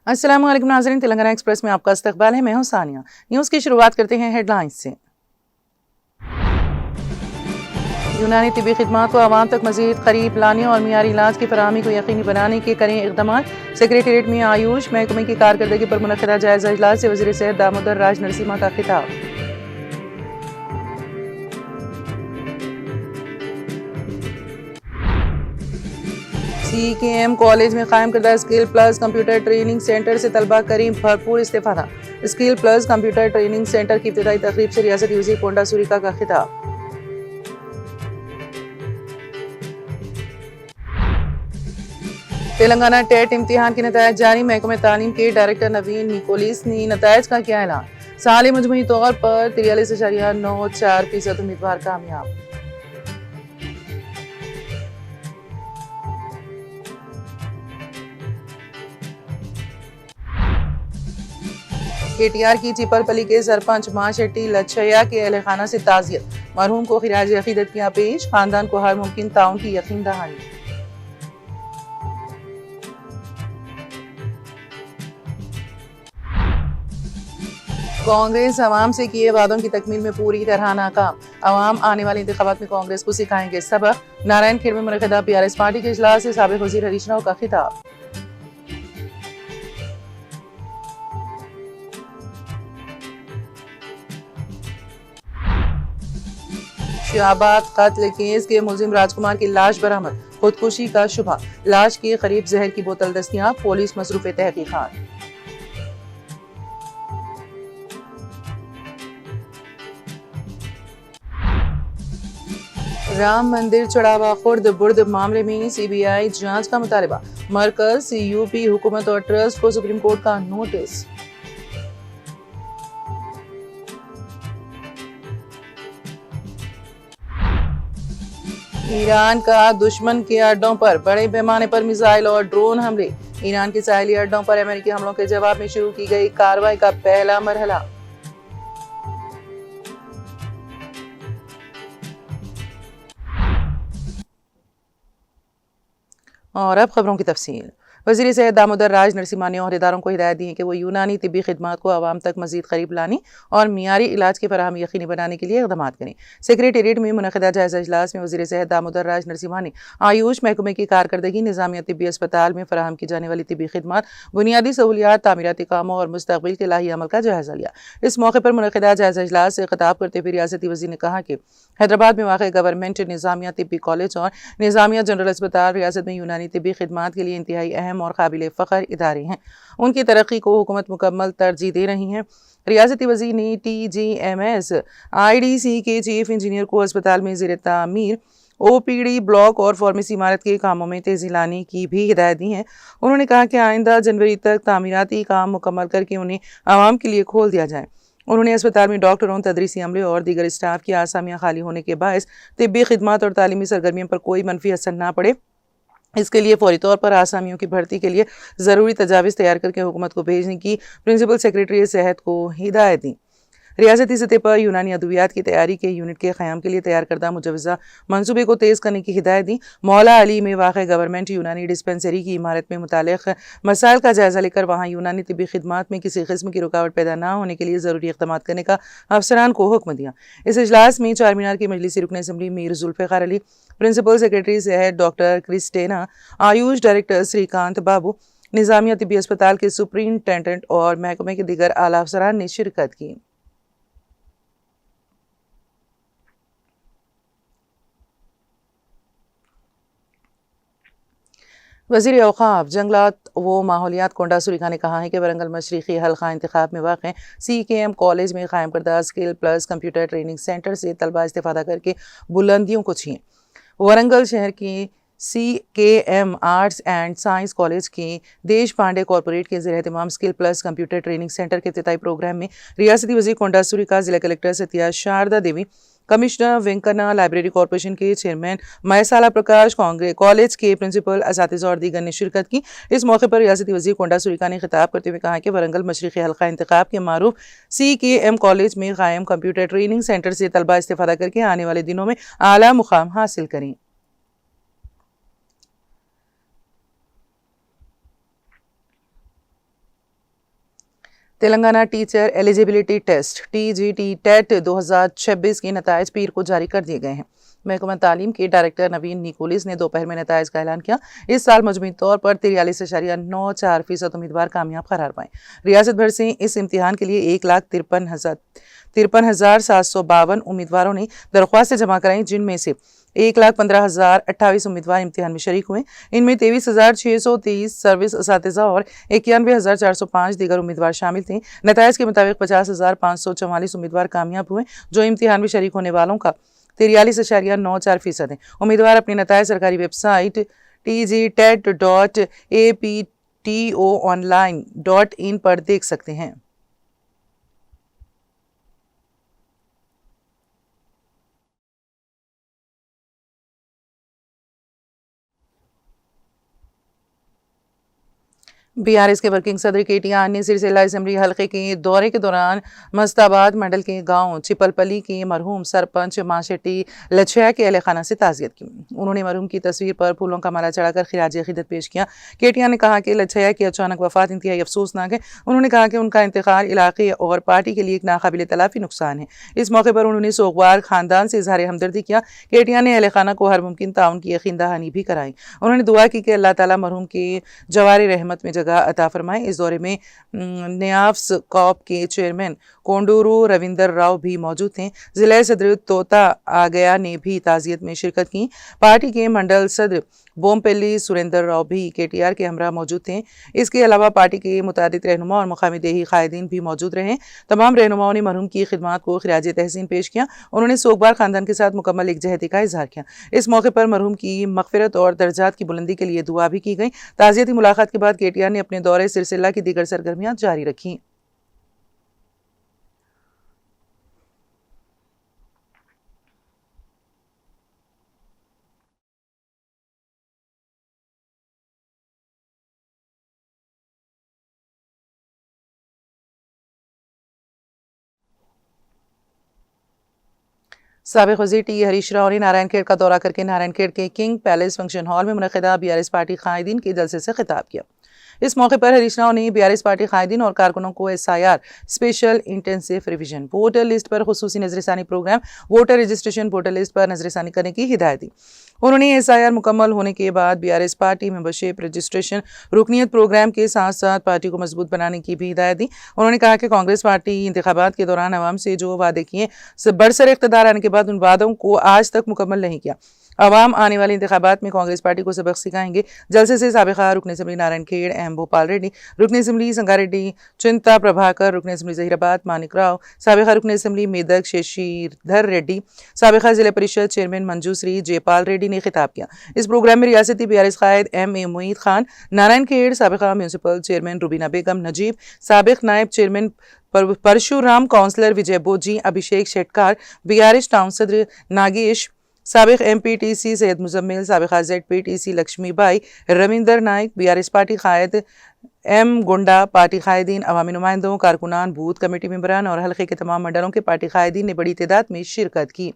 अस्सलाम वालेकुम नाज़रीन, तेलंगाना एक्सप्रेस में आपका इस्तकबाल है। मैं हूं सानिया। न्यूज़ की शुरुआत करते हैं हेडलाइंस से। यूनानी तिबी खिदमात को आवाम तक मज़ीद करीब लाने और मियारी इलाज की फराहमी को यकीनी बनाने के करें इक़दाम। सेक्रेटेरिएट में आयुष महकमे की कारकर्दगी पर मुनक़दा जायज़ा इजलास से वज़ीर सेहत दामोदर राज नरसिम्हा का खिताब। CKM कॉलेज में कायम करदा skill plus computer training centre से तलबा करीम भरपूर इस्तेफादा। Skill plus computer training centre की इब्तिदाई तकरीब से रियासती वज़ीर कोंडा सुरीका का खिताब। तेलंगाना टेट इम्तिहान के नतायज जारी। महकमे तालीम के डायरेक्टर नवीन निकोलिस ने नतायज का किया ऐलान। साल मजमूई तौर पर 43.94% उम्मीदवार कामयाब। KTR की चिपरपली के सरपंच मां शेट्टी लच्छया के अहल खाना से ताज़ियत। मरहूम को खिराज अकीदत किया पेश। खानदान को हर मुमकिन ताउन की यकीन दहानी। कांग्रेस अवाम से किए वादों की तकमील में पूरी तरह नाकाम। अवाम आने वाले इंतखाबात में कांग्रेस को सिखाएंगे सबक। नारायण खेड़ में मुनक़दा PRS पार्टी के इजलास से साबिक़ वज़ीर हरीश राव का खिताब। शाहबाद कत्ल केस के मुलजिम राजकुमार की लाश बरामद। खुदकुशी का शुबा। लाश के करीब जहर की बोतल दस्तियाब। पुलिस मसरूफ तहकीकात। राम मंदिर चढ़ावा खुर्द बुर्द मामले में CBI जांच का मुतालबा। मरकज, CUP, हुकूमत और ट्रस्ट को सुप्रीम कोर्ट का नोटिस। ईरान का दुश्मन के अड्डों पर बड़े पैमाने पर मिसाइल और ड्रोन हमले। ईरान के साहिली अड्डों पर अमेरिकी हमलों के जवाब में शुरू की गई कार्रवाई का पहला मरहला। और अब खबरों की तफसील। वज़ीर सेहत दामोदर राज नरसिम्हा ने ओहदेदारों को हिदायत दी है कि वो यूनानी तिब्बी खिदमात को आवाम तक मज़ीद करीब लाने और मियारी इलाज की फराहमी यकीनी बनाने के लिए इक़दाम करें। सेक्रेटेरिएट में मुनक़दा जायज़ा इजलास में वज़ीर सेहत दामोदर राज नरसिम्हा ने आयुष महकमे की कारकर्दगी, निज़ामिया तिब्बी अस्पताल में फराहम की जाने वाली तिब्बी खिदमात, बुनियादी सहूलियात, तामीराती कामों और मुस्तक़बिल के लाही अमल का जायज़ा लिया। इस मौके पर मुनक़दा जायज़ा इजलास से खिताब करते हुए रियासती वज़ीर ने कहा कि हैदराबाद में वाक़ गवर्नमेंट निज़ामिया तिब्बी कॉलेज और निज़ामिया जनरल अस्पताल रियासत में यूनानी तिब्बी खिदमात के लिए इंतहाई अहम और काबिल फ़ख्र इदारे हैं। उनकी तरक्की को हुकूमत मुकम्मल तरजीह दे रही है। रियासती वज़ीर ने TGMS IDC के चीफ इंजीनियर को अस्पताल में ज़ेर तामीर OPD ब्लॉक और फार्मेसी इमारत के कामों में तेज़ी लाने की भी हिदायत दी है। उन्होंने कहा कि आइंदा जनवरी तक तामीराती काम मुकम्मल करके उन्हें आवाम के लिए खोल दिया जाए। उन्होंने अस्पताल में डॉक्टरों, तदरीसी अमले और दीगर स्टाफ की आसामियाँ खाली होने के बायस तिब्बी खिदमात और तालीमी सरगर्मियों पर कोई मनफी असर न पड़े, इसके लिए फौरी तौर पर आसामियों की भर्ती के लिए ज़रूरी तजावीज़ तैयार करके हुकूमत को भेजने की प्रिंसिपल सेक्रेटरी सेहत को हिदायत दी। रियासती सतह पर यूनानी अद्वियात की तैयारी के यूनिट के क़याम के लिए तैयार करदा मुजवज़ा मनसूबे को तेज़ करने की हिदायत दी। मौला अली में वाक़ गवर्नमेंट यूनानी डिस्पेंसरी की इमारत में मुताल्लिक़ मसाइल का जायज़ा लेकर वहाँ यूनानी तिब्बी खिदमात में किसी किस्म की रुकावट पैदा न होने के लिए ज़रूरी इक़दाम करने का अफसरान को हुक्म दिया। इस इजलास में चार मीनार की मजलिसी रुकन assembly Mir Zulfikar Ali, principal secretary सेहत doctor Christina, AYUSH director Srikanth Babu, Nizamia Tibbi अस्पताल के सुपरिंटेंडेंट और महकमे के दीगर आला अफसरान ने शिरकत की। वज़ीर औक़ाफ़, जंगलात व माहौलियात कोंडा सुरीका ने कहा है कि वरंगल मशरिक़ी हल्का इंतखाब में वाक़ CKM कॉलेज में कायम करदा skill plus computer training centre से तलबा इस्तेफ़ादा करके बुलंदियों को छीं। वरंगल शहर की CKM arts and science college के देश पांडे कॉरपोरेट के ज़ेर एहतमाम skill plus computer training centre के इफ्तिताई प्रोग्राम में रियासती वज़ीर कोंडा सुरीका, ज़िला collector Satya Sharada Devi, commissioner Venkanna, library corporation के चेयरमैन मयसाला प्रकाश, कांग्रेस कॉलेज के प्रिंसिपल, असातिज़ा और दीगर ने शिरकत की। इस मौके पर रियासती वज़ीर कोंडा सुरीका ने खिताब करते हुए कहा कि वरंगल मशरिक़ी हल्का इंतखाब के मारूफ CKM कॉलेज में कायम कंप्यूटर ट्रेनिंग सेंटर से तलबा इस्तेफ़ादा करके आने वाले दिनों में आला मुकाम हासिल करें। Telangana teacher eligibility test TGT TET 2026 के नताइज पीर को जारी कर दिए गए हैं। महकमा तालीम के डायरेक्टर नवीन निकोलिस ने दोपहर में नताइज का ऐलान किया। इस साल मजमूई तौर पर 43.94% उम्मीदवार कामयाब करार पाए। रियासत भर से इस इम्तिहान के लिए 1,53,752 उम्मीदवारों ने दरख्वास्तें जमा कराई, जिनमें से 1,15,028 उम्मीदवार इम्तिहान में शरीक हुए। इनमें 23,623 सर्विस असातिज़ा और 91,405 दीगर उम्मीदवार शामिल थे। नताइज के मुताबिक 50,544 उम्मीदवार कामयाब हुए, जो इम्तिहान में शरीक होने वालों का 43.94% है। उम्मीदवार अपने नताइज सरकारी वेबसाइट tgtet.aptonline.in पर देख सकते हैं। BRS के वर्किंग सदर KT आन ने सिरसिला असम्बली हल्के के दौरे के दौरान मस्ताबाद मंडल के गांव चिपलपली के मरहूम सरपंच माशेट्टी लछया के अहल खाना से ताज़ियत की। उन्होंने मरहूम की तस्वीर पर फूलों का माला चढ़ाकर खिराज अक़ीदत पेश किया। KT आन ने कहा कि लछया की अचानक वफात इंतहाई अफसोसनाक है। उन्होंने कहा कि उनका इंतकाल इलाके और पार्टी के लिए एक नाकाबिल तलाफी नुकसान है। इस मौके पर उन्होंने सोगवार खानदान से इजहार हमदर्दी किया। KT आन ने अहल खाना को हर मुमकिन ताउन की यकीन दहानी भी कराई। उन्होंने दुआ की कि अल्लाह ताला मरहूम के जवार रहमत में अता फरमाए। इस दौरे में न्याफ्स कॉप के चेयरमैन कोंडूरू रविंदर राव भी मौजूद थे। जिला सदर तोता आगया ने भी ताज़ियत में शिरकत की। पार्टी के मंडल सदर बोमपेली सुरेंद्र राव भी KTR के हमरा मौजूद थे। इसके अलावा पार्टी के मुतादिद रहनुमा और मुकामी देही कायदीन भी मौजूद रहे। तमाम रहनुमाओं ने मरहूम की खिदमात को खिराज तहसीन पेश किया। उन्होंने सोगवार खानदान के साथ मुकम्मल एकजहती का इजहार किया। इस मौके पर मरहूम की मगफिरत और दर्जात की बुलंदी के लिए दुआ भी की गई। ताज़ियती मुलाकात के बाद KTR ने अपने दौरे सिलसिला की दीगर सरगर्मियां जारी रखी। साबिक़ वज़ीर T हरीश राव ने नारायणखेड़ का दौरा करके नारायणखेड़ के किंग पैलेस फंक्शन हॉल में मुनक़िदा BRS पार्टी कायदीन के जलसे से खिताब किया। इस मौके पर हरीश राव ने BRS पार्टी कायदीन और कारकुनों को SIR special intensive revision voter list पर खुसूसी नजरसानी programme voter registration voter list पर नजरसानी करने की हिदायत दी। उन्होंने SIR मुकम्मल होने के बाद BRS पार्टी मेंबरशिप रजिस्ट्रेशन रुकनीत प्रोग्राम के साथ साथ पार्टी को मजबूत बनाने की भी हिदायत दी। उन्होंने कहा कि कांग्रेस पार्टी इंतखाबात के दौरान अवाम से जो वादे किए बरसर इख्तिदार आने के बाद उन वादों को आज तक मुकम्मल नहीं किया। अवाम आने वाले इंतखाबात में कांग्रेस पार्टी को सबक सिखाएंगे। जलसे से साबिक़ा रुकन असम्बली नारायणखेड़ M भोपाल रेड्डी, रुकन असम्बली संगारेड्डी चिंता प्रभाकर, रुकन असम्बली जहीराबाद मानिक राव, साबिक़ा रुकन असम्बली मेदक शशिधर रेड्डी, साबिक़ा जिला परिषद चेयरमैन मंजूश्री जयपाल रेड्डी ने खिताब किया। इस प्रोग्राम में रियासती BRS कायद MA मुईद खान, नारायणखेड़ साबिक़ा म्यूनसिपल चेयरमैन रुबीना बेगम नजीब, साबिक़ नायब chairman Parshuram, councillor Vijay Boji, Abhishek Shetkar, BRS town सदर नागेश, साबिक़ MPTC सैयद मुजम्मिल, साबिक़ा ZPTC Laxmibai, Ravinder Naik, BRS party कायद M गुंडा, पार्टी कायदीन, अवामी नुमाइंदों, कारकुनान, बूथ कमेटी मेंबरान और हल्के के तमाम मंडलों के पार्टी कायदीन ने बड़ी तादाद में शिरकत की।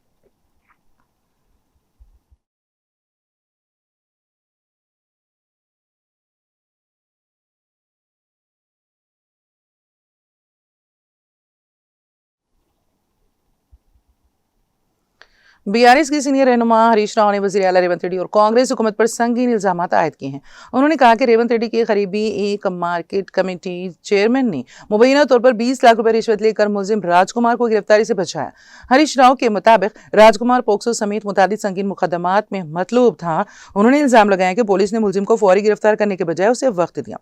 BRS के सीनियर रहनुमा हरीश राव ने वज़ीर आला रेवंत रेड्डी और कांग्रेस हुकूमत पर संगीन इल्जामात आयद किए हैं। उन्होंने कहा कि रेवंत रेड्डी के करीबी एक मार्केट कमेटी चेयरमैन ने मुबैना तौर पर 20 लाख रुपए रिश्वत लेकर मुलजिम राजकुमार को गिरफ्तारी से बचाया। हरीश राव के मुताबिक राजकुमार पोक्सो समेत मुतादिद संगीन मुकदमात में मतलूब था। उन्होंने इल्जाम लगाया कि पुलिस ने मुलजिम को फौरी गिरफ्तार करने के बजाय उसे वक्त दिया,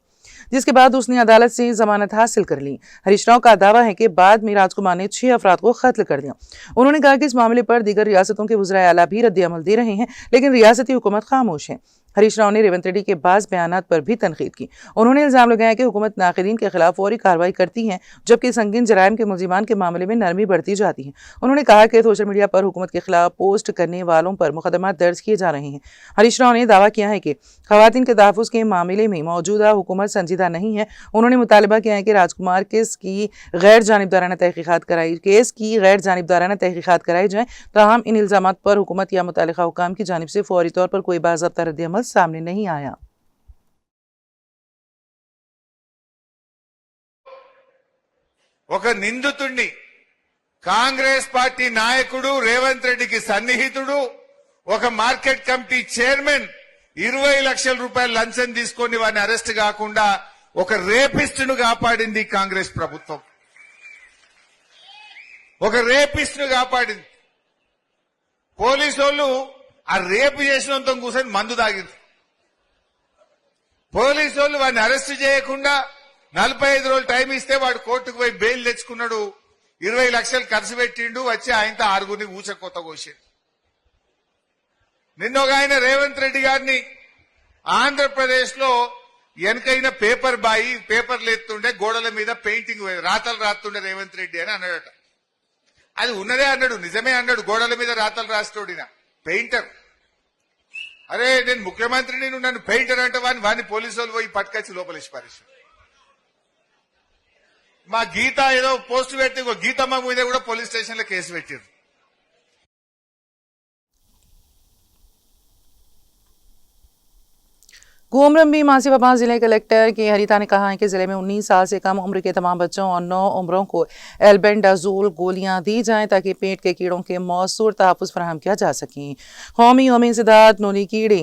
जिसके बाद उसने अदालत से जमानत हासिल कर ली। हरीश राव का दावा है कि बाद में राजकुमार ने 6 अफराद को कत्ल कर दिया। उन्होंने कहा कि इस मामले पर दीगर रियासतों के वज़राए आला भी रद्द-ए-अमल दे रहे हैं, लेकिन रियासती हुकूमत खामोश है। हरीश राव ने रेवंत रेड्डी के बाज़ बयानात पर भी तनकीद की। उन्होंने इल्जाम लगाया कि हुकूमत नाक़िदीन के खिलाफ फौरी कार्रवाई करती है, जबकि संगीन जराइम के मुलजिमान के मामले में नरमी बढ़ती जाती है। उन्होंने कहा कि सोशल मीडिया पर हुकूमत के खिलाफ पोस्ट करने वालों पर मुकदमा दर्ज किए जा रहे हैं। हरीश राव ने दावा किया है कि खवातीन के तहफ़्फ़ुज़ के मामले में मौजूदा हुकूमत संजीदा नहीं है। उन्होंने मुतालबा किया है कि राजकुमार केस की गैर जानिबदाराना तहक़ीक़ात कराई जाए। ताहम इन इल्ज़ामात पर हुकूमत या मुतल्लिक़ा हुकाम की जानिब से फौरी तौर पर कोई बाज़ाब्ता रद्द-ए-अमल सामने नहीं आया। ఒక నిందితుడిని కాంగ్రెస్ పార్టీ నాయకుడు రేవంత్ రెడ్డికి సన్నిహితుడు ఒక మార్కెట్ కమిటీ చైర్మన్ 20 లక్షల రూపాయలు లంచం తీసుకొని వారిని అరెస్ట్ కాకుండా ఒక రేపిస్టును కాపాడింది కాంగ్రెస్ ప్రభుత్వం. ఒక రేపిస్టును కాపాడింది. పోలీసు వాళ్ళు ఆ రేపు చేసినంత కూర్చొని మందు తాగింది. పోలీసు వాళ్ళు వాడిని అరెస్ట్ చేయకుండా 45 రోజులు టైం ఇస్తే వాడు కోర్టుకు పోయి బెయిల్ తెచ్చుకున్నాడు. 20 లక్షలు ఖర్చు పెట్టిండు. వచ్చి ఆయనతో 6గురిని ఊచకొత్త కోసిండు. నిన్న ఒక ఆయన రేవంత్ రెడ్డి గారిని ఆంధ్రప్రదేశ్ లో వెనకైన పేపర్ బాయి పేపర్లు ఎత్తుండే గోడల మీద పెయింటింగ్ రాతలు రాస్తుండే రేవంత్ రెడ్డి అని అన్నాడట. అది ఉన్నదే అన్నాడు, నిజమే అన్నాడు. గోడల మీద రాతలు రాస్తోడిన పెయింటర్. అరే నేను ముఖ్యమంత్రిని, నన్ను పెయింటర్ అంటే వాడిని పోలీసు వాళ్ళు పోయి పట్టుకొచ్చి లోపలేసి పారేశారు. మా గీత ఏదో పోస్ట్ పెట్టి గీతమ్మ మీద కూడా పోలీస్ స్టేషన్ లో కేసు పెట్టారు. कुमरम भी मासिफाबाद जिले कलेक्टर के हरिता ने कहा है कि जिले में 19 साल से कम उम्र के तमाम बच्चों और 9 उम्रों को एल्बेंडाजोल गोलियां दी जाएं ताकि पेट के कीड़ों के मौसूर तहफ़्फ़ुज़ फराहम किया जा सके। कौमी यौम इंसदाद नूनी कीड़े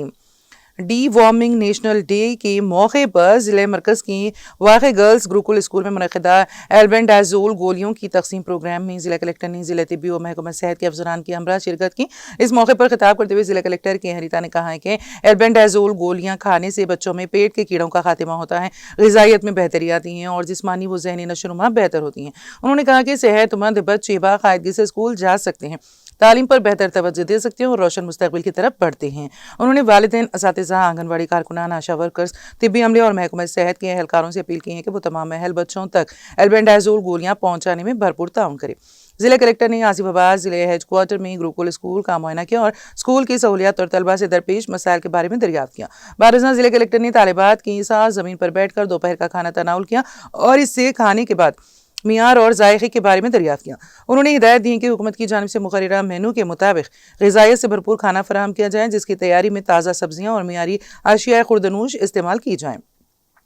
डी वार्मिंग नेशनल डे के मौके पर जिले मरकज़ की वाक़ई गर्ल्स गुरुकुल स्कूल में मुनक़िदा एल्बेंडाजोल गोलियों की तक़सीम प्रोग्राम में जिला कलेक्टर ने जिला तिब्बी और महकमा सेहत के अफसरान की हमरा शिरकत की। इस मौके पर खिताब करते हुए जिला कलेक्टर के हरिता ने कहा है कि एल्बेंडाजोल गोलियां खाने से बच्चों में पेट के कीड़ों का खात्मा होता है, ग़िज़ाइयत में बेहतरी आती है और जिस्मानी व ज़हनी नशोनुमा बेहतर होती हैं। उन्होंने कहा कि सेहतमंद बच्चे बाकायदगी से स्कूल जा सकते हैं, तालीम पर बेहतर तवज्जो दे सकते हैं और रोशन मुस्तकबिल की तरफ बढ़ते हैं। उन्होंने वालिदैन, असातिज़ा, आंगनवाड़ी कारकुनान, आशा वर्कर्स, तिब्बी अमले और महकमा सेहत के अहलकारों से अपील की है कि वो तमाम अहल बच्चों तक एल्बेंडाजोल गोलियां पहुंचाने में भरपूर ताउन करें। जिला कलेक्टर ने आसिफाबाद जिले हेडक्वार्टर में गुरुकुल स्कूल का मुआयना किया और स्कूल की सहूलियात और तलबा से दरपेश मसाइल के बारे में दरियाफ्त किया। बारज़ां जिला कलेक्टर ने तालिबात की साथ ज़मीन पर बैठकर दोपहर का खाना तनाउल किया और इससे खाने के बाद मियार और जायके के बारे में दरियाफ्त किया। उन्होंने हिदायत दी कि हुकूमत की जानिब से मुकर्ररा मेनू के मुताबिक ग़िज़ाइयत से भरपूर खाना फराहम किया जाए, जिसकी तैयारी में ताज़ा सब्जियाँ और मियारी अशिया खुर्दनूश इस्तेमाल की जाएँ।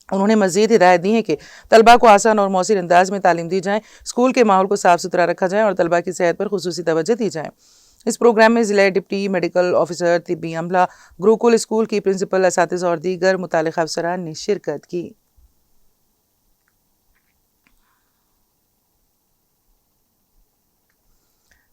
उन्होंने मज़ीद हिदायत दी है कि तलबा को आसान और मौसर अंदाज में तालीम दी जाए, स्कूल के माहौल को साफ सुथरा रखा जाए और तलबा की सेहत पर खुसूसी तवज्जो दी जाए। इस प्रोग्राम में ज़िला डिप्टी मेडिकल ऑफिसर, तिब्बी अमला, गुरुकुल स्कूल की प्रिंसिपल, असातिज़ा और दीगर मुताल्लिक़ अफसरान ने शिरकत की।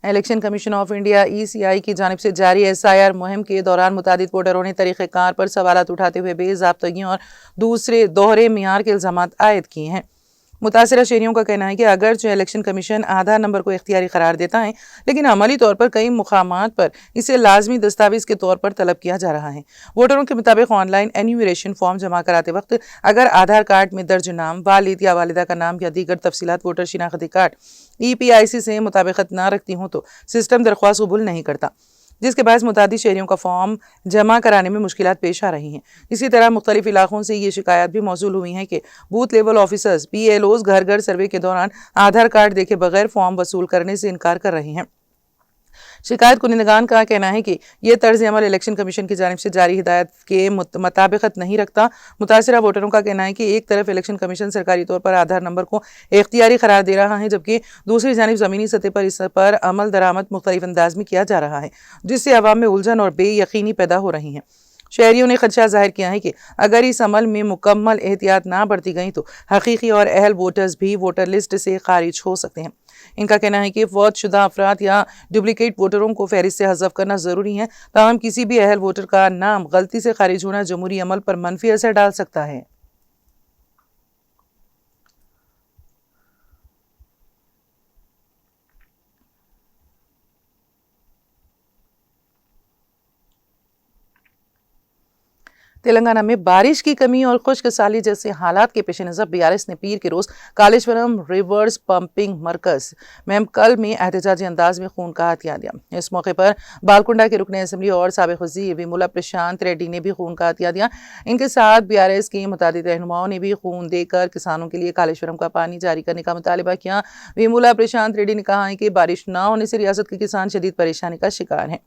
Election commission of India ECI की जानिब से जारी SIR मुहिम के दौरान मुतादिद वोटरों ने तरीक़ेकार पर सवालात उठाते हुए बेज़ाब्तगी और दूसरे दोहरे मियार के इल्ज़ामात आयद किए हैं। मुतासिरा शहरियों का कहना है कि अगरचे इलेक्शन कमीशन आधार नंबर को इख्तियारी करार देता है, लेकिन अमली तौर पर कई मुकामात पर इसे लाजमी दस्तावेज के तौर पर तलब किया जा रहा है। वोटरों के मुताबिक ऑनलाइन एन्यूमरेशन फॉर्म जमा कराते वक्त अगर आधार कार्ड में दर्ज नाम, वालिद या वालिदा का नाम या दीगर तफसीलात वोटर शिनाख्ती कार्ड EPIC से मुताबिकत न रखती हों तो सिस्टम दरख्वास्त कबूल नहीं करता, जिसके बायस मुतादिद शहरियों का फॉर्म जमा कराने में मुश्किलात पेश आ रही हैं। इसी तरह मुख्तलिफ इलाकों से ये शिकायत भी मौसूल हुई हैं कि बूथ लेवल ऑफिसर्स BLOs घर घर सर्वे के दौरान आधार कार्ड देखे बगैर फॉर्म वसूल करने से इनकार कर रहे हैं। शिकायत कुनिंदगान का कहना है कि यह तर्ज अमल इलेक्शन कमीशन की जानिब से जारी हिदायत के मुताबिकत नहीं रखता। मुतासिरा वोटरों का कहना है कि एक तरफ इलेक्शन कमीशन सरकारी तौर पर आधार नंबर को इख्तियारी करार दे रहा है, जबकि दूसरी जानिब ज़मीनी सतह पर इस पर अमल दरामद मुख्तलिफ अंदाज में किया जा रहा है, जिससे अवाम में उलझन और बेयकीनी पैदा हो रही है। शहरियों ने खदशा जाहिर किया है कि अगर इस अमल में मुकम्मल एहतियात ना बरती गई तो हकीकी और अहल वोटर्स भी वोटर लिस्ट से खारिज हो सकते हैं। इनका कहना है कि फौत शुदा अफराद या डुप्लीकेट वोटरों को फहरिस्त से हज़फ करना ज़रूरी है, ताहम किसी भी अहल वोटर का नाम गलती से खारिज होना जमहूरी अमल पर मनफी असर डाल सकता है। तेलंगाना में बारिश की कमी और खुश्क साली जैसे हालात के पेश नज़र BRS ने पीर के रोज़ कालेश्वरम रिवर्स पंपिंग मरकज़ मेमकल में एहतजाजी अंदाज में खून का हथिया दिया। इस मौके पर बालकुंडा के रुकन असम्बली और साबिक़ वज़ीर विमला प्रशांत रेड्डी ने भी खून का हथिया दिया। इनके साथ BRS की मुतादिद रहनुमाओं ने भी खून देकर किसानों के लिए कालेश्वरम का पानी जारी करने का मुतालबा किया। विमला प्रशांत रेड्डी ने कहा है कि बारिश न होने से रियासत के किसान शदीद परेशानी का शिकार हैं।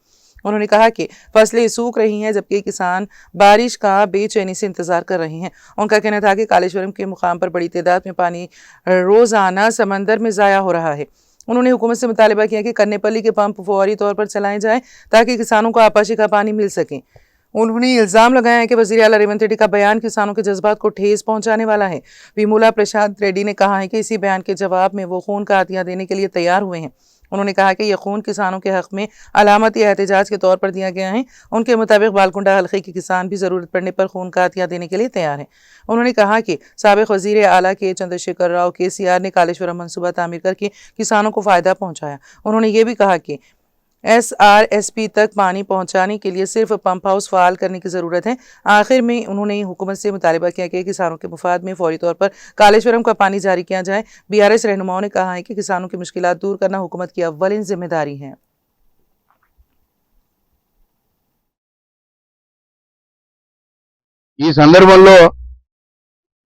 उन्होंने कहा कि फसलें सूख रही हैं जबकि किसान बारिश का बेचैनी से इंतजार कर रहे हैं। उनका कहना था कि कालेश्वरम के मुकाम पर बड़ी तादाद में पानी रोजाना समंदर में ज़ाया हो रहा है। उन्होंने हुकूमत से मुतालबा किया कि कन्नेपल्ली के पंप फौरी तौर पर चलाए जाएं ताकि किसानों को आपाशी का पानी मिल सके। उन्होंने इल्जाम लगाया है कि वज़ीर आला रेवंत रेड्डी का बयान किसानों के जज्बात को ठेस पहुंचाने वाला है। विमूला प्रसाद रेड्डी ने कहा है कि इसी बयान के जवाब में वो खून का अतिया देने के लिए तैयार हुए हैं। उन्होंने कहा कि यह खून किसानों के हक में अलामती एहतजाज के तौर पर दिया गया है। उनके मुताबिक बालकुंडा हल्के के किसान भी ज़रूरत पड़ने पर खून का अतिया देने के लिए तैयार हैं। उन्होंने कहा कि साबिक़ वज़ीर आला के चंद्रशेखर राव KCR ने कालेश्वरम मनसूबा तामीर करके किसानों को फ़ायदा पहुँचाया। उन्होंने ये भी कहा कि SRSP तक पानी पहुंचाने के लिए सिर्फ पंप हाउस फ़ाल करने की ज़रूरत है। आखिर में उन्होंने हुकूमत से मुतालबा किया कि किसानों के मुफाद में फौरी तौर पर कालेश्वरम का पानी जारी किया जाए। BRS रहनुमाओं ने कहा है कि किसानों की मुश्किलात दूर करना हुकूमत की अव्वलिन जिम्मेदारी है। ఈ సందర్భంలో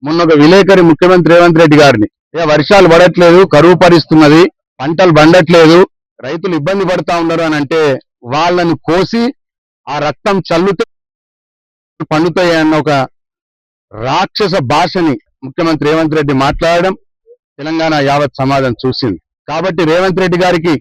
మొన్న ఒక విలేకరి ముఖ్యమంత్రి రేవంత్ రెడ్డి గారిని వర్షాలు పడట్లేదు, కరువు పరిస్తున్నది, పంటలు పండట్లేదు, రైతులు ఇబ్బంది పడతా ఉన్నారు అని అంటే వాళ్ళని కోసి ఆ రక్తం చల్లుతే పండుతాయి అన్న ఒక రాక్షస భాషని ముఖ్యమంత్రి రేవంత్ రెడ్డి మాట్లాడడం తెలంగాణ యావత్ సమాజం చూసింది. కాబట్టి రేవంత్ రెడ్డి గారికి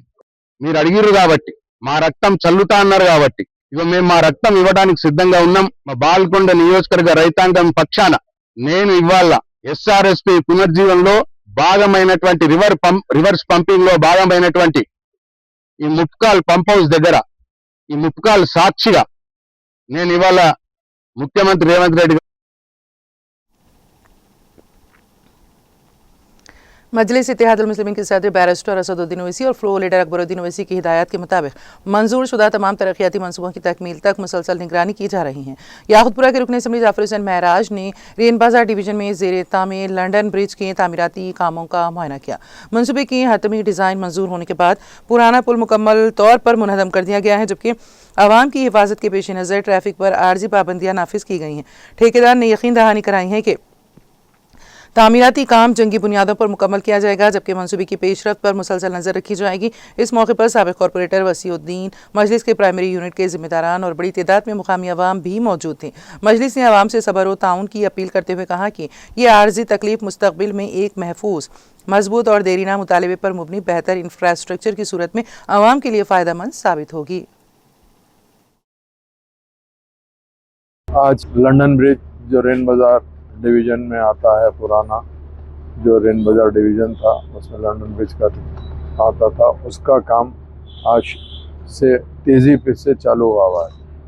మీరు అడిగిరు కాబట్టి, మా రక్తం చల్లుతా అన్నారు కాబట్టి, ఇగో మేము మా రక్తం ఇవ్వడానికి సిద్ధంగా ఉన్నాం. మా బాల్కొండ నియోజకవర్గ రైతాంగం పక్షాన నేను ఇవాళ SRSP పునర్జీవనంలో భాగమైనటువంటి రివర్స్ పంపింగ్ లో భాగమైనటువంటి ఈ ముప్కాల్ పంప్ హౌస్ దగ్గర ఈ ముప్కాల్ సాక్షిగా నేను ఇవాళ ముఖ్యమంత్రి రేవంత్ రెడ్డి मजलिस इत्तेहादुल मुस्लिमीन के सदर बैरिस्टर असदुद्दीन ओवैसी और फ्लोर लीडर अकबरुद्दीन ओवैसी की हिदायत के मुताबिक मंजूर शुदा तमाम तरक्याती मनसूबों की तकमील तक मुसलसल निगरानी की जा रही है। याकूतपुरा के रुकन असम्बली जाफर हुसैन महराज ने रेन बाजार डिवीजन में ज़ेर तामीर लंदन ब्रिज के तामीराती कामों का मुआयना किया। मनसूबे की हतमी डिज़ाइन मंजूर होने के बाद पुराना पुल मुकम्मल तौर पर मुनहदम कर दिया गया है, जबकि आवाम की हिफाजत के पेश नज़र ट्रैफिक पर आर्जी पाबंदियाँ नाफिज की गई हैं। ठेकेदार ने यकीन दहानी कराई है कि तामीराती काम जंगी बुनियादों पर मुकम्मल किया जाएगा, जबकि मंसूबे की पेशरफ्त पर मुसलसल नज़र रखी जाएगी। इस मौके पर साबिक़ कॉरपोरेटर वसीउद्दीन, मजलिस के प्राइमरी यूनिट के जिम्मेदारान और बड़ी तादाद में मुकामी अवाम भी मौजूद थे। मजलिस ने अवाम से सब्र व ताउन की अपील करते हुए कहा कि यह आर्जी तकलीफ मुस्तकबिल में एक महफूज, मजबूत और देरीना मुतालबे पर मुबनी बेहतर इंफ्रास्ट्रक्चर की सूरत में अवाम के लिए फ़ायदेमंद साबित होगी। आज लंदन ब्रिज जो रेन बाजार डिवीज़न में आता है, पुराना जो रेन बाजार डिवीज़न था उसमें लंदन ब्रिज का आता था, उसका काम आज से तेज़ी से चालू हुआ है।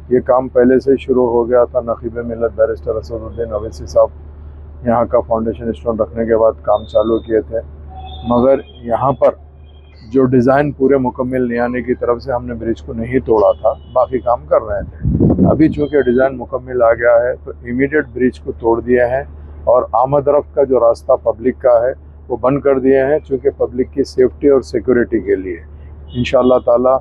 ये काम पहले से शुरू हो गया था। नकीब मिल्लत बैरिस्टर असदुद्दीन ओवैसी साहब यहाँ का फाउंडेशन स्टोन रखने के बाद काम चालू किए थे, मगर यहाँ पर जो डिज़ाइन पूरे मुकम्मल नहीं आने की तरफ से हमने ब्रिज को नहीं तोड़ा था, बाकी काम कर रहे थे। अभी चूँकि डिज़ाइन मुकम्मल आ गया है तो इमीडिएट ब्रिज को तोड़ दिए हैं और आमद रफ्त का जो रास्ता पब्लिक का है वो बंद कर दिए हैं, चूँकि पब्लिक की सेफ्टी और सिक्योरिटी के लिए। इंशाअल्लाह ताला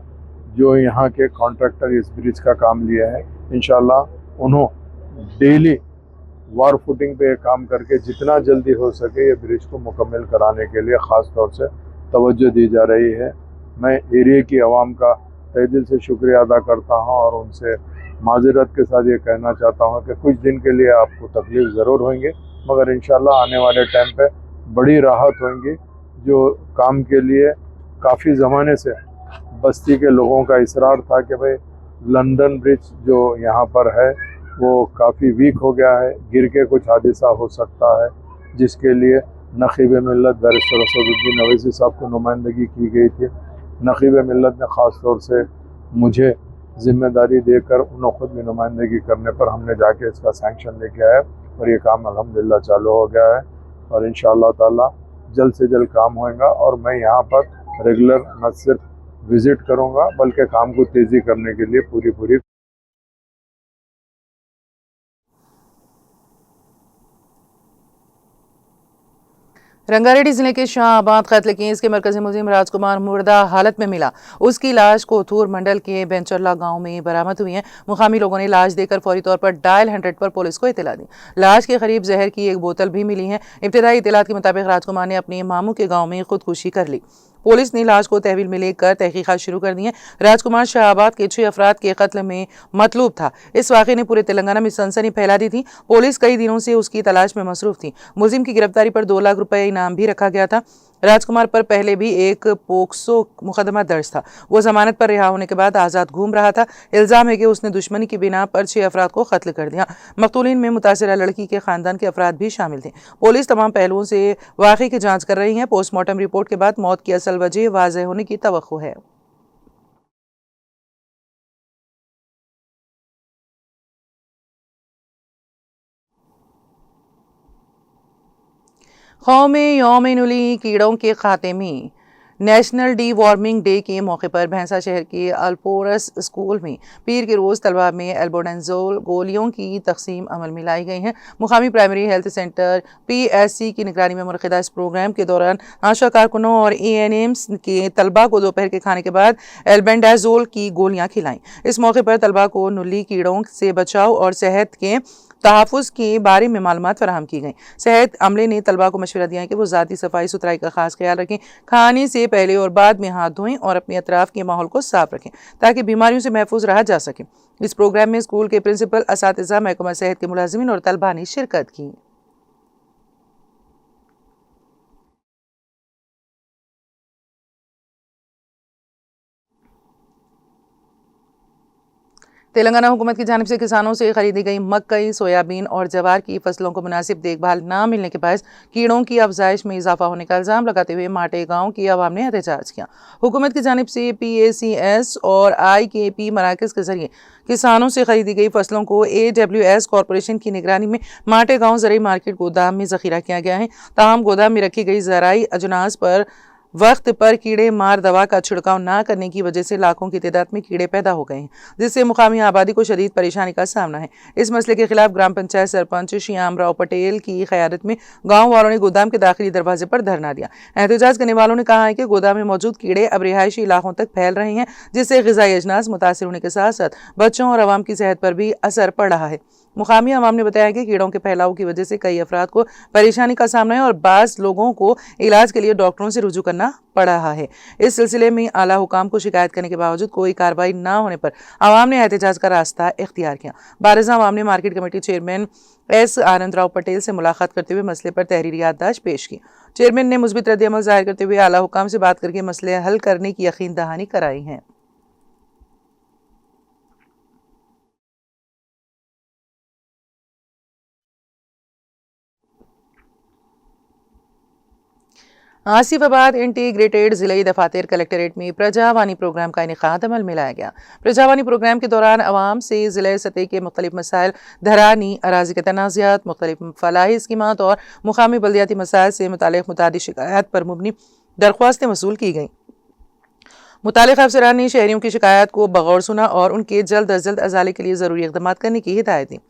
जो यहाँ के कॉन्ट्रैक्टर इस ब्रिज का काम लिए हैं, इंशाअल्लाह उन्होंने डेली वार फुटिंग पे काम करके जितना जल्दी हो सके ये ब्रिज को मुकम्मल कराने के लिए ख़ास तौर से तवज्जो दी जा रही है। मैं एरिया की आवाम का तहे दिल से शुक्रिया अदा करता हूँ और उनसे माजरत के साथ ये कहना चाहता हूँ कि कुछ दिन के लिए आपको तकलीफ़ ज़रूर होंगे, मगर इंशाल्लाह आने वाले टाइम पे बड़ी राहत होंगी। जो काम के लिए काफ़ी ज़माने से बस्ती के लोगों का इसरार था कि भाई लंदन ब्रिज जो यहाँ पर है वो काफ़ी वीक हो गया है, गिर के कुछ हादसा हो सकता है, जिसके लिए नकीब मिल्लत बैरिस्टर असदुद्दीन ओवैसी साहब को नुमाइंदगी की गई थी। नकीब मिल्लत ने ख़ास तौर से मुझे ज़िम्मेदारी देकर उन्होंने खुद भी नुमाइंदगी करने पर हमने जाके इसका सैंक्शन लेके आए और ये काम अल्हम्दुलिल्लाह चालू हो गया है और इंशाअल्लाह ताला जल्द से जल्द काम होएगा। और मैं यहाँ पर रेगुलर न सिर्फ विज़िट करूँगा बल्कि काम को तेज़ी करने के लिए पूरी रंगारेड्डी जिले के शाहबाद कत्ल केस के मरकजी मुलजिम राजकुमार मुर्दा हालत में मिला। उसकी लाश कोथूर मंडल के बेंचरला गांव में बरामद हुई है। मुकामी लोगों ने लाश देखकर फौरी तौर पर डायल 100 पर पुलिस को इतला दी। लाश के करीब जहर की एक बोतल भी मिली है। इब्तिदाई इतलात के मुताबिक राजकुमार ने अपने मामू के गाँव में खुदकुशी कर ली। पुलिस ने लाश को तहवील में लेकर तहकीकात शुरू कर दी है। राजकुमार शाहाबाद के 6 अफराद के कत्ल में मतलूब था। इस वाक़े ने पूरे तेलंगाना में सनसनी फैला दी थी। पुलिस कई दिनों से उसकी तलाश में मसरूफ थी। मुलजिम की गिरफ्तारी पर 2 लाख रुपए इनाम भी रखा गया था। राजकुमार पर पहले भी एक पोक्सो मुकदमा दर्ज था। वो जमानत पर रिहा होने के बाद आज़ाद घूम रहा था। इल्ज़ाम है कि उसने दुश्मनी की बिना पर 6 अफराद को कत्ल कर दिया। मकतूलीन में मुतासिरा लड़की के खानदान के अफराद भी शामिल थे। पुलिस तमाम पहलुओं से वाक़े की जांच कर रही है। पोस्टमार्टम रिपोर्ट के बाद मौत की असल वजह वाज़ेह होने की तवक्को है। कौमी यौम-ए-नूली कीड़ों के खाते में नेशनल डी वार्मिंग डे के मौके पर भैंसा शहर के अल्पोरस स्कूल में पीर के रोज़ तलबा में एल्बेंडाजोल गोलियों की तकसीम अमल में लाई गई हैं। मुकामी प्राइमरी हेल्थ सेंटर PSC की निगरानी में मुनक़िदा इस प्रोग्राम के दौरान आशा कारकुनों और ANMs के तलबा को दोपहर के खाने के बाद एल्बेंडाजोल की गोलियाँ खिलाईं। इस मौके पर तलबा को नूली कीड़ों से बचाव और सेहत के तहफ़्फ़ुज़ के बारे में मालूमात फराहम की गई। सेहत अमले ने तलबा को मशवरा दिया है कि वो ज़ाती सफाई सुथराई का खास ख्याल रखें, खाने से पहले और बाद में हाथ धोएं और अपने अतराफ़ के माहौल को साफ रखें ताकि बीमारियों से महफूज रहा जा सके। इस प्रोग्राम में स्कूल के प्रिंसिपल, असातिज़ा, महकमा सेहत के मुलाजिमीन और तलबा ने शिरकत की। तेलंगाना हुकूमत की जानिब से किसानों से खरीदी गई मकई, सोयाबीन और जवार की फसलों को मुनासिब देखभाल न मिलने के बायस कीड़ों की अफजाइश में इजाफा होने का इल्ज़ाम लगाते हुए माटे गांव की आवाम ने एहतजाज किया। हुकूमत की जानिब से PACS और IKP मराकज़ के जरिए किसानों से खरीदी गई फसलों को AWS कॉरपोरेशन की निगरानी में माटे गांव ज़राई मार्केट गोदाम में ज़ख़ीरा किया गया है। ताहम गोदाम में रखी गई ज़राई अजनास पर वक्त पर कीड़े मार दवा का छिड़काव न करने की वजह से लाखों की तादाद में कीड़े पैदा हो गए हैं, जिससे मुकामी आबादी को शदीद परेशानी का सामना है। इस मसले के खिलाफ ग्राम पंचायत सरपंच श्याम राव पटेल की क़यादत में गांव वालों ने गोदाम के दाखिली दरवाजे पर धरना दिया। एहतजाज करने वालों ने कहा है कि गोदाम में मौजूद कीड़े अब रिहायशी इलाकों तक फैल रहे हैं, जिससे ग़िज़ाई अजनास मुतासिर होने के साथ साथ बच्चों और आवाम की सेहत पर भी असर पड़ रहा है। मुकामी आवाम ने बताया कि कीड़ों के फैलाव की वजह से कई अफराद को परेशानी का सामना है और बाज़ लोगों को इलाज के लिए डॉक्टरों से रुजू करना पड़ रहा है। इस सिलसिले में आला हुकाम को शिकायत करने के बावजूद कोई कार्रवाई न होने पर आवाम ने एहतजाज का रास्ता इख्तियार किया। बारिज़ा आवाम ने मार्केट कमेटी चेयरमैन S आनंद राव पटेल से मुलाकात करते हुए मसले पर तहरीरी याददाश्त पेश की। चेयरमैन ने मुस्बित रद्द-ए-अमल ज़ाहिर करते हुए आला हुकाम से बात करके मसले हल करने की यकीन दहानी कराई है। आसिफाबाद इंटीग्रेटेड ज़िले दफातर कलेक्ट्रेट में प्रजावानी प्रोग्राम का इनेकाद अमल में लाया गया। प्रजावानी प्रोग्राम के दौरान अवाम से ज़िले सतह के मुख्तलिफ मसाइल, धरानी, अराज़ी के तनाज़ात, मुख्तलिफ फलाही स्कीमात और मुकामी बल्दियाती मसाइल से मुतालिक मुतादिद शिकायत पर मुबनी दरख्वास्तें वसूल की गईं। मुतालिक अफसरान ने शहरियों की शिकायत को बगौर सुना और उनके जल्द अज जल्द अजाले के लिए ज़रूरी इक़दाम करने की हिदायत दी।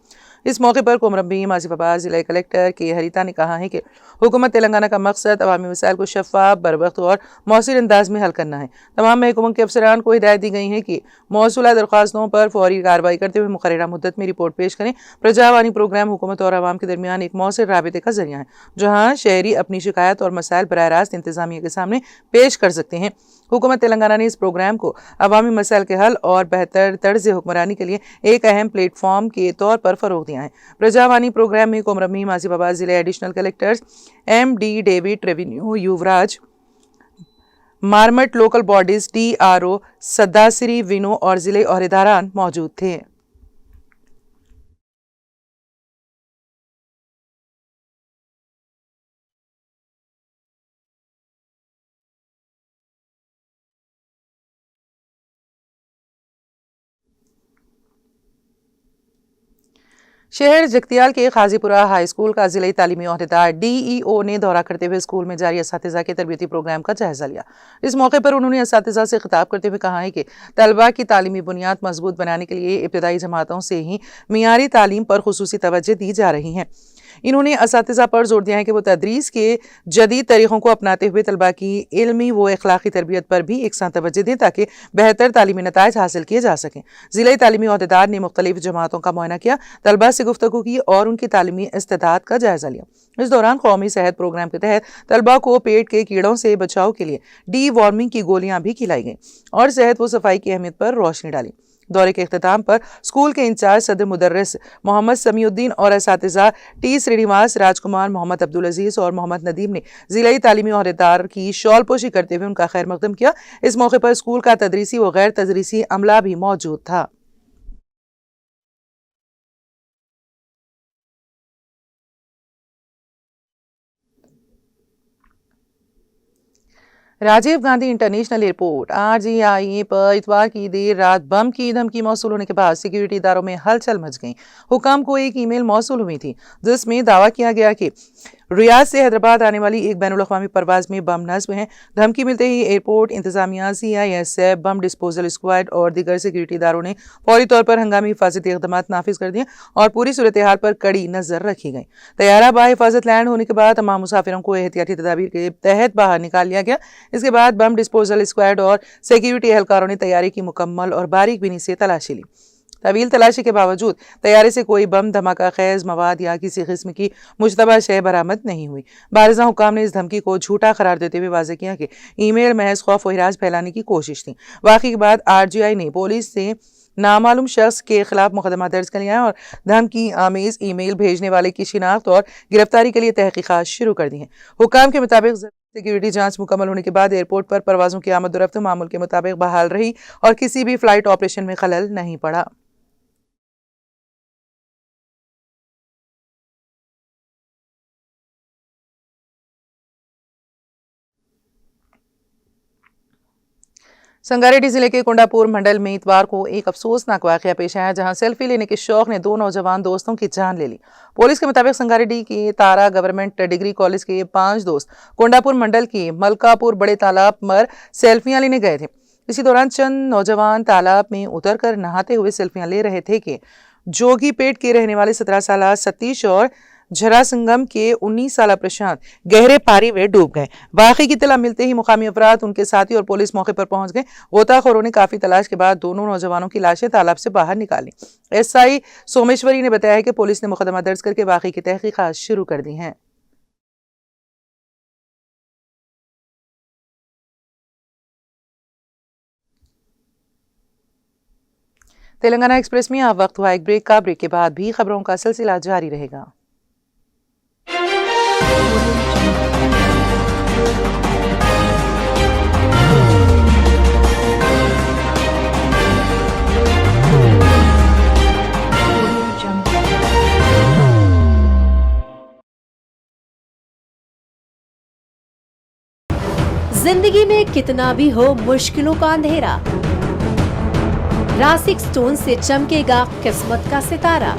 इस मौके पर कोमरबीम आसिफाबाद ज़िला कलेक्टर के हरिता ने कहा है कि हुकूमत तेलंगाना का मकसद अवामी मसाइल को शफ़ाफ, बरवक्त और मौसर अंदाज में हल करना है। तमाम महकमों के अफसरान को हिदायत दी गई है कि मौसूला दरख्वास्तों पर फौरी कार्रवाई करते हुए मुकर्ररा मुद्दत में रिपोर्ट पेश करें। प्रजावानी प्रोग्राम हुकूमत और आवाम के दरमियान एक मौसर राबिते का जरिया है, जहाँ शहरी अपनी शिकायत और मसाइल बराह रास्त इंतज़ामिया के सामने पेश कर सकते हैं। हुकूमत तेलंगाना ने इस प्रोग्राम को अवामी मसाइल के हल और बेहतर तर्ज हुक्मरानी के लिए एक अहम प्लेटफॉर्म के तौर पर फ़रोग़ दिया है। प्रजावानी प्रोग्राम में कोमरबीम आसिफाबाद ज़िले additional collectors MD David, revenue Yuvraj, मारमट लोकल बॉडीज़ TRO सद्दासिरी, विनो और ज़िले ओहदेदारान मौजूद थे। शहर जगतियाल के खाजीपुरा हाई स्कूल का ज़िले तालीमी ओहदेदार DEO ने दौरा करते हुए स्कूल में जारी असातिज़ा के तरबियती प्रोग्राम का जायज़ा लिया। इस मौके पर उन्होंने असातिज़ा से खिताब करते हुए कहा है कि तलबा की तालीमी बुनियाद मजबूत बनाने के लिए इब्तदाई जमातों से ही मियारी तालीम पर खुसूसी तवज्जो दी जा रही है। इन्होंने असातिज़ा पर जोर दिया है कि वो तदरीस के जदीद तरीक़ों को अपनाते हुए तलबा की इल्मी व अखलाकी तरबियत पर भी एक साथ तवज्जो दें ताकि बेहतर तालीमी नताइज हासिल किए जा सकें। ज़िला तालीमी अहदेदार ने मुख्तलिफ जमातों का मुआयना किया, तलबा से गुफ्तगू की और उनकी तालीमी इस्तेदाद का जायजा लिया। इस दौरान कौमी सेहत प्रोग्राम के तहत तलबा को पेट के कीड़ों से बचाव के लिए डी वॉर्मिंग की गोलियां भी खिलाई गईं और सेहत व सफाई की अहमियत पर रोशनी डाली। दौरे के इख्तिताम पर स्कूल के इंचार्ज सदर मुदर्रिस मोहम्मद समीउद्दीन और असातिज़ा टी श्रीनिवास, राजकुमार, मोहम्मद अब्दुल अजीज और मोहम्मद नदीम ने ज़िला तालीमी अहदेदार की शॉल पोशी करते हुए उनका खैर मकदम किया। इस मौके पर स्कूल का तदरीसी व गैर तदरीसी अमला भी मौजूद था। Rajiv Gandhi international airport RGIA पर इतवार की देर रात बम की धमकी मौसूल होने के बाद सिक्योरिटी इदारों में हलचल मच गई। हुकाम को एक ईमेल मौसूल हुई थी जिसमें दावा किया गया कि रियाद से हैदराबाद आने वाली एक बैनुल-अक़वामी परवाज में बम नस्ब हैं। धमकी मिलते ही एयरपोर्ट इंतजामिया, CISF, बम डिस्पोजल स्क्वाड और दीगर सिक्योरिटी इदारों ने फौरी तौर पर हंगामी हिफाजती इक़दाम नाफिज कर दिए और पूरी सूरत हाल पर कड़ी नजर रखी गई। तैयारा बाहिफाजत लैंड होने के बाद तमाम मुसाफिरों को एहतियाती तदाबीर के तहत बाहर निकाल लिया गया। इसके बाद बम डिस्पोजल स्क्वाड और सिक्योरिटी एहलकारों ने तैयारी की मुकम्मल और बारीक बीनी से तलाशी ली। तवील तलाशी के बावजूद तैयारे से कोई बम, धमाका खेज मवाद या किसी किस्म की मुश्तबा शय बरामद नहीं हुई। बारिज़ा हुकाम ने इस धमकी को झूठा करार देते हुए वाज़ेह किया कि ईमेल महज खौफ व हिरास फैलाने की कोशिश थी। वाक़ई के बाद RGI ने पुलिस से नामालूम शख्स के खिलाफ मुकदमा दर्ज कर लिया और धमकी आमेज ईमेल भेजने वाले की शिनाख्त और गिरफ्तारी के लिए तहकीकात शुरू कर दी हैं। हुकाम के मुताबिक सिक्योरिटी जांच मुकम्मल होने के बाद एयरपोर्ट पर परवाज़ों की आमद-ओ-रफ्त मामूल के मुताबिक बहाल रही और किसी भी फ्लाइट ऑपरेशन में खलल नहीं पड़ा। संगारेड्डी जिले के कोंडापुर मंडल में इतवार को एक अफसोसनाक वाकया पेश आया, जहां सेल्फी लेने के शौक ने 2 नौजवान दोस्तों की जान ले ली। पुलिस के मुताबिक संगारेड्डी के तारा गवर्नमेंट डिग्री कॉलेज के 5 दोस्त कोंडापुर मंडल के मलकापुर बड़े तालाब पर सेल्फियां लेने गए थे। इसी दौरान चंद नौजवान तालाब में उतरकर नहाते हुए सेल्फियां ले रहे थे कि जोगीपेट के रहने वाले 17 साल सतीश और झरासंगम के 19 साल प्रशांत गहरे पारी में डूब गए। वाकई की इत्तला मिलते ही मुकामी अफराद, उनके साथी और पुलिस मौके पर पहुंच गए। गोताखोरों ने काफी तलाश के बाद दोनों नौजवानों की लाशें तालाब से बाहर निकाली। SI सोमेश्वरी ने बताया कि पुलिस ने मुकदमा दर्ज करके वाकई की तहकीकात शुरू कर दी हैं। तेलंगाना एक्सप्रेस में अब वक्त हुआ एक ब्रेक का। ब्रेक के बाद भी खबरों का सिलसिला जारी रहेगा। जिंदगी में कितना भी हो मुश्किलों का अंधेरा, रासिक स्टोन से चमकेगा किस्मत का सितारा।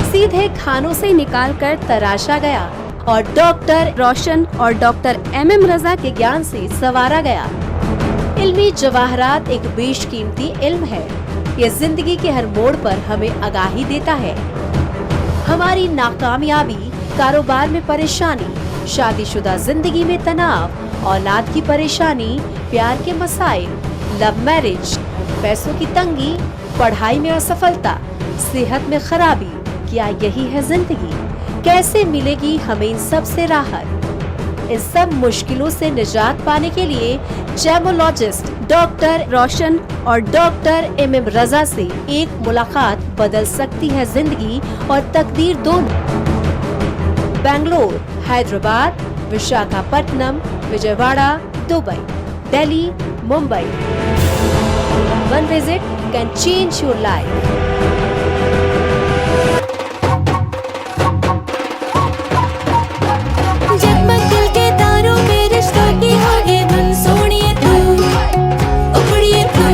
सीधे खानों से निकालकर तराशा गया और डॉक्टर रोशन और डॉक्टर MM रजा के ज्ञान से संवारा गया। इल्मी जवाहरात एक बेशकीमती इल्म है। ये जिंदगी के हर मोड़ पर हमें आगाही देता है। हमारी नाकामयाबी, कारोबार में परेशानी, शादीशुदा जिंदगी में तनाव, औलाद की परेशानी, प्यार के मसाइल, लव मैरिज, पैसों की तंगी, पढ़ाई में असफलता, सेहत में खराबी, क्या यही है जिंदगी? कैसे मिलेगी हमें इन सब से राहत? इन सब मुश्किलों से निजात पाने के लिए जेमोलॉजिस्ट डॉक्टर रोशन और डॉक्टर MM रजा से एक मुलाकात बदल सकती है जिंदगी और तकदीर दोनों। Bangalore, Hyderabad, Visakhapatnam, Vijayawada, Dubai, Delhi, Mumbai. One visit can change your life. जगमग दिल के तारों में रिश्तों की होगी धुन, सोनिए तू, उखड़िए तू,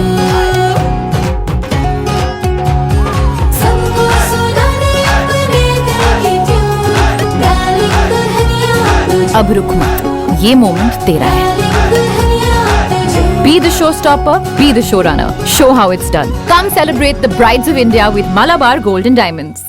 सबको सुनाने अपने दिल की ट्यून, डार्लिंग दुल्हनिया अब रुक मत, ये मोमेंट तेरा है। Be the showstopper, be the showrunner. Show how it's done. Come celebrate the Brides of India with Malabar Gold and Diamonds.